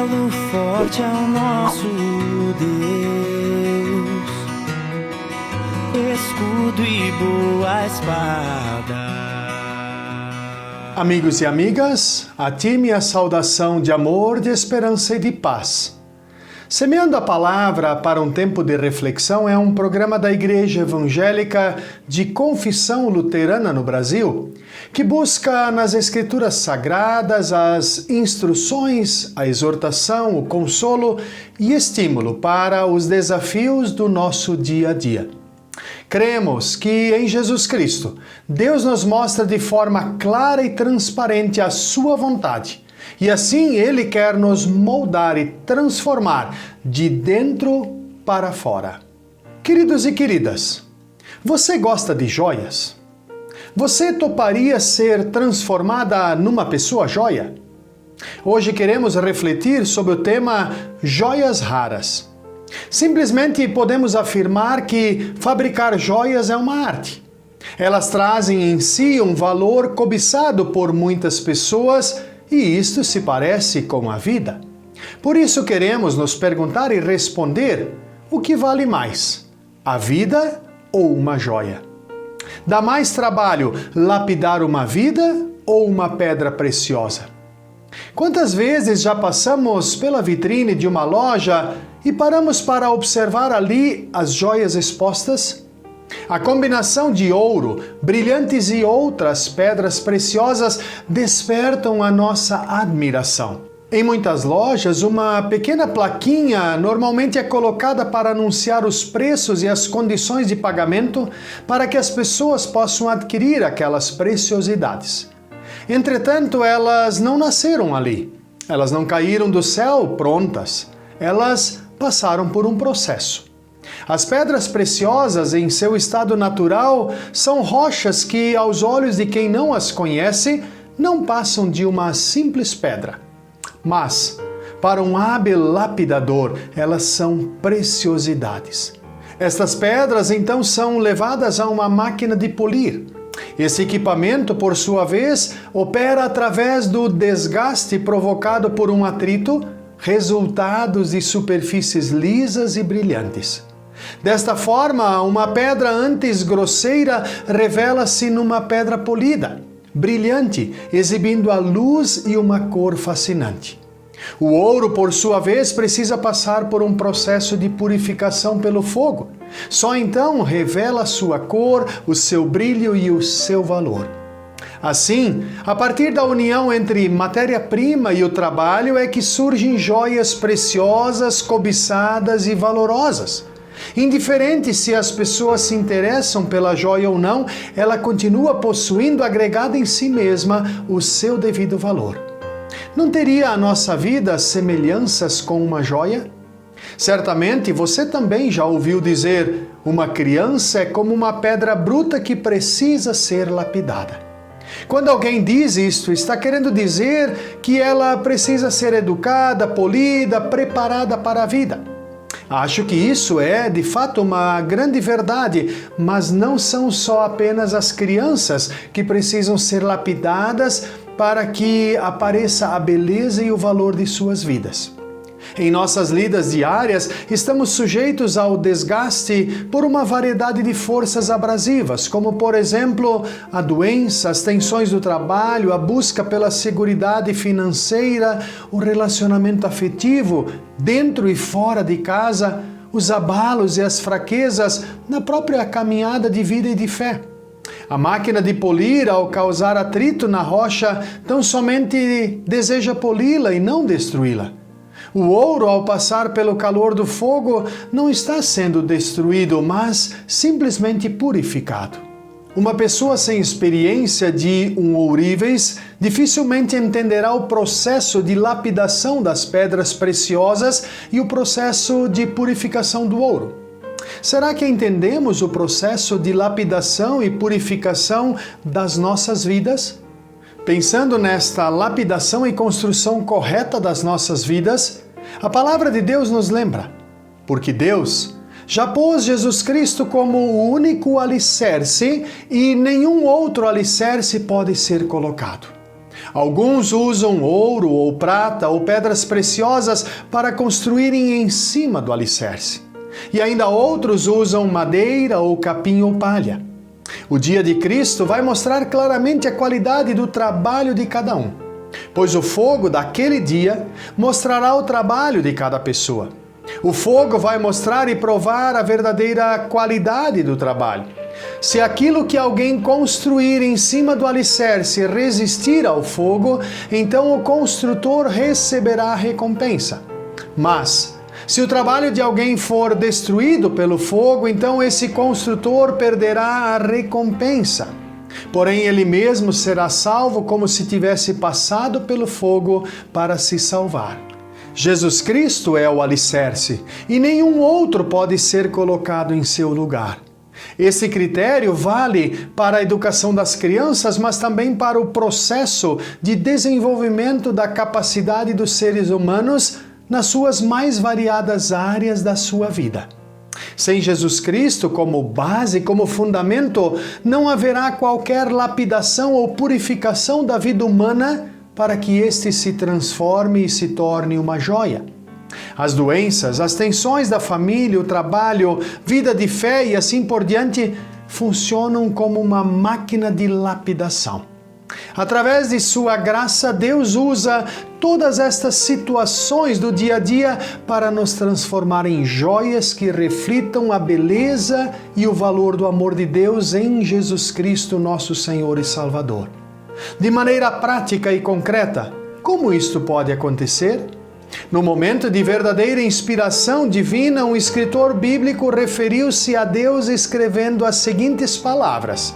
castelo forte é o nosso Deus, escudo e boa espada. Amigos e amigas, a ti minha saudação de amor, de esperança e de paz. Semeando a Palavra para um tempo de reflexão é um programa da Igreja Evangélica de Confissão Luterana no Brasil, que busca nas Escrituras Sagradas as instruções, a exortação, o consolo e estímulo para os desafios do nosso dia a dia. Cremos que em Jesus Cristo, Deus nos mostra de forma clara e transparente a sua vontade. E assim Ele quer nos moldar e transformar de dentro para fora. Queridos e queridas, você gosta de joias? Você toparia ser transformada numa pessoa joia? Hoje queremos refletir sobre o tema joias raras. Simplesmente podemos afirmar que fabricar joias é uma arte. Elas trazem em si um valor cobiçado por muitas pessoas e isto se parece com a vida. Por isso queremos nos perguntar e responder: o que vale mais, a vida ou uma joia? Dá mais trabalho lapidar uma vida ou uma pedra preciosa? Quantas vezes já passamos pela vitrine de uma loja e paramos para observar ali as joias expostas? A combinação de ouro, brilhantes e outras pedras preciosas despertam a nossa admiração. Em muitas lojas, uma pequena plaquinha normalmente é colocada para anunciar os preços e as condições de pagamento para que as pessoas possam adquirir aquelas preciosidades. Entretanto, elas não nasceram ali. Elas não caíram do céu prontas. Elas passaram por um processo. As pedras preciosas, em seu estado natural, são rochas que, aos olhos de quem não as conhece, não passam de uma simples pedra. Mas, para um hábil lapidador, elas são preciosidades. Estas pedras, então, são levadas a uma máquina de polir. Esse equipamento, por sua vez, opera através do desgaste provocado por um atrito, resultados de superfícies lisas e brilhantes. Desta forma, uma pedra antes grosseira revela-se numa pedra polida, brilhante, exibindo a luz e uma cor fascinante. O ouro, por sua vez, precisa passar por um processo de purificação pelo fogo. Só então revela a sua cor, o seu brilho e o seu valor. Assim, a partir da união entre matéria-prima e o trabalho é que surgem joias preciosas, cobiçadas e valorosas. Indiferente se as pessoas se interessam pela joia ou não, ela continua possuindo agregada em si mesma o seu devido valor. Não teria a nossa vida semelhanças com uma joia? Certamente você também já ouviu dizer: uma criança é como uma pedra bruta que precisa ser lapidada. Quando alguém diz isto, está querendo dizer que ela precisa ser educada, polida, preparada para a vida. Acho que isso é, de fato, uma grande verdade, mas não são só apenas as crianças que precisam ser lapidadas para que apareça a beleza e o valor de suas vidas. Em nossas lidas diárias, estamos sujeitos ao desgaste por uma variedade de forças abrasivas, como, por exemplo, a doença, as tensões do trabalho, a busca pela seguridade financeira, o relacionamento afetivo, dentro e fora de casa, os abalos e as fraquezas na própria caminhada de vida e de fé. A máquina de polir, ao causar atrito na rocha, tão somente deseja poli-la e não destruí-la. O ouro, ao passar pelo calor do fogo, não está sendo destruído, mas simplesmente purificado. Uma pessoa sem experiência de ouríveis dificilmente entenderá o processo de lapidação das pedras preciosas e o processo de purificação do ouro. Será que entendemos o processo de lapidação e purificação das nossas vidas? Pensando nesta lapidação e construção correta das nossas vidas, a palavra de Deus nos lembra: porque Deus já pôs Jesus Cristo como o único alicerce e nenhum outro alicerce pode ser colocado. Alguns usam ouro ou prata ou pedras preciosas para construírem em cima do alicerce. E ainda outros usam madeira ou capim ou palha. O dia de Cristo vai mostrar claramente a qualidade do trabalho de cada um, pois o fogo daquele dia mostrará o trabalho de cada pessoa. O fogo vai mostrar e provar a verdadeira qualidade do trabalho. Se aquilo que alguém construir em cima do alicerce resistir ao fogo, então o construtor receberá a recompensa. Mas, se o trabalho de alguém for destruído pelo fogo, então esse construtor perderá a recompensa. Porém, ele mesmo será salvo como se tivesse passado pelo fogo para se salvar. Jesus Cristo é o alicerce e nenhum outro pode ser colocado em seu lugar. Esse critério vale para a educação das crianças, mas também para o processo de desenvolvimento da capacidade dos seres humanos nas suas mais variadas áreas da sua vida. Sem Jesus Cristo como base, como fundamento, não haverá qualquer lapidação ou purificação da vida humana para que este se transforme e se torne uma joia. As doenças, as tensões da família, o trabalho, vida de fé e assim por diante funcionam como uma máquina de lapidação. Através de sua graça, Deus usa todas estas situações do dia a dia para nos transformar em joias que reflitam a beleza e o valor do amor de Deus em Jesus Cristo, nosso Senhor e Salvador. De maneira prática e concreta, como isto pode acontecer? No momento de verdadeira inspiração divina, um escritor bíblico referiu-se a Deus escrevendo as seguintes palavras: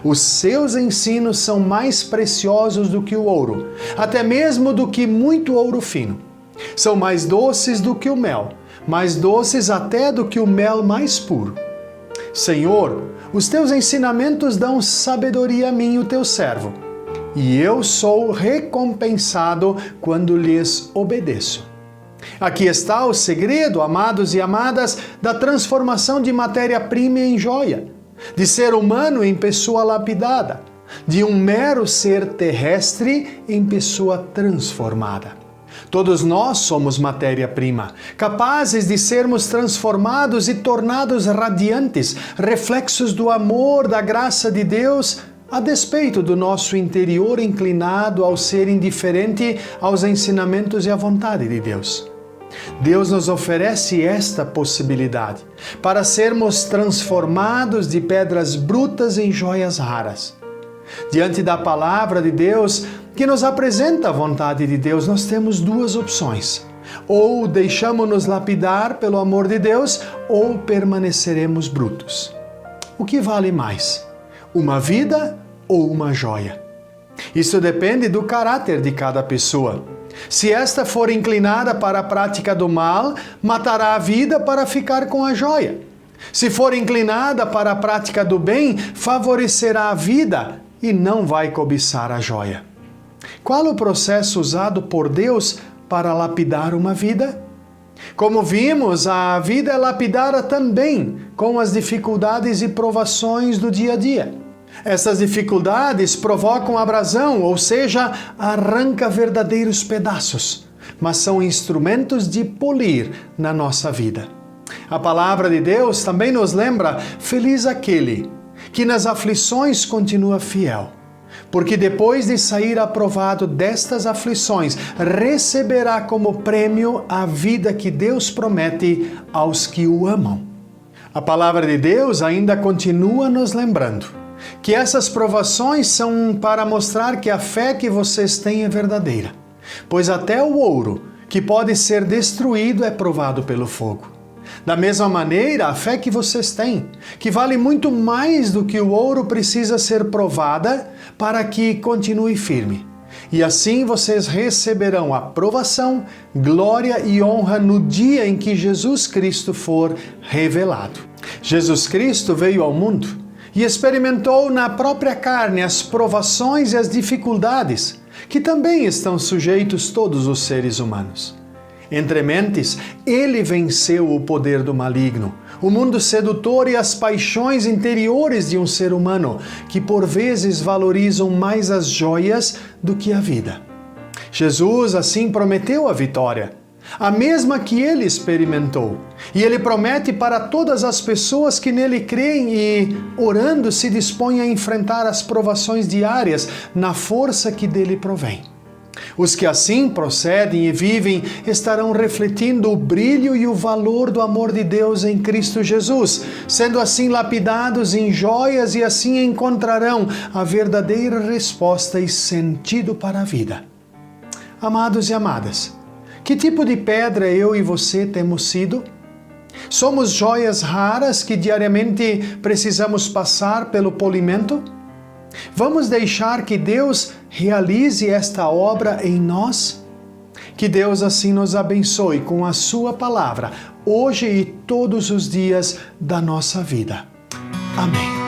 os seus ensinos são mais preciosos do que o ouro, até mesmo do que muito ouro fino. São mais doces do que o mel, mais doces até do que o mel mais puro. Senhor, os teus ensinamentos dão sabedoria a mim, o teu servo, e eu sou recompensado quando lhes obedeço. Aqui está o segredo, amados e amadas, da transformação de matéria-prima em joia, de ser humano em pessoa lapidada, de um mero ser terrestre em pessoa transformada. Todos nós somos matéria-prima, capazes de sermos transformados e tornados radiantes, reflexos do amor, da graça de Deus, a despeito do nosso interior inclinado ao ser indiferente aos ensinamentos e à vontade de Deus. Deus nos oferece esta possibilidade para sermos transformados de pedras brutas em joias raras. Diante da palavra de Deus, que nos apresenta a vontade de Deus, nós temos duas opções. Ou deixamos-nos lapidar pelo amor de Deus, ou permaneceremos brutos. O que vale mais? Uma vida ou uma joia? Isso depende do caráter de cada pessoa. Se esta for inclinada para a prática do mal, matará a vida para ficar com a joia. Se for inclinada para a prática do bem, favorecerá a vida e não vai cobiçar a joia. Qual o processo usado por Deus para lapidar uma vida? Como vimos, a vida é lapidada também com as dificuldades e provações do dia a dia. Essas dificuldades provocam abrasão, ou seja, arranca verdadeiros pedaços, mas são instrumentos de polir na nossa vida. A palavra de Deus também nos lembra: feliz aquele que nas aflições continua fiel, porque depois de sair aprovado destas aflições, receberá como prêmio a vida que Deus promete aos que o amam. A palavra de Deus ainda continua nos lembrando que essas provações são para mostrar que a fé que vocês têm é verdadeira, pois até o ouro, que pode ser destruído, é provado pelo fogo. Da mesma maneira, a fé que vocês têm, que vale muito mais do que o ouro, precisa ser provada para que continue firme. E assim vocês receberão aprovação, glória e honra no dia em que Jesus Cristo for revelado. Jesus Cristo veio ao mundo e experimentou na própria carne as provações e as dificuldades que também estão sujeitos todos os seres humanos. Entre mentes, ele venceu o poder do maligno, o mundo sedutor e as paixões interiores de um ser humano, que por vezes valorizam mais as joias do que a vida. Jesus assim prometeu a vitória, a mesma que ele experimentou. E ele promete para todas as pessoas que nele creem e, orando, se dispõem a enfrentar as provações diárias na força que dele provém. Os que assim procedem e vivem estarão refletindo o brilho e o valor do amor de Deus em Cristo Jesus, sendo assim lapidados em joias e assim encontrarão a verdadeira resposta e sentido para a vida. Amados e amadas, que tipo de pedra eu e você temos sido? Somos joias raras que diariamente precisamos passar pelo polimento? Vamos deixar que Deus realize esta obra em nós? Que Deus assim nos abençoe com a sua palavra, hoje e todos os dias da nossa vida. Amém.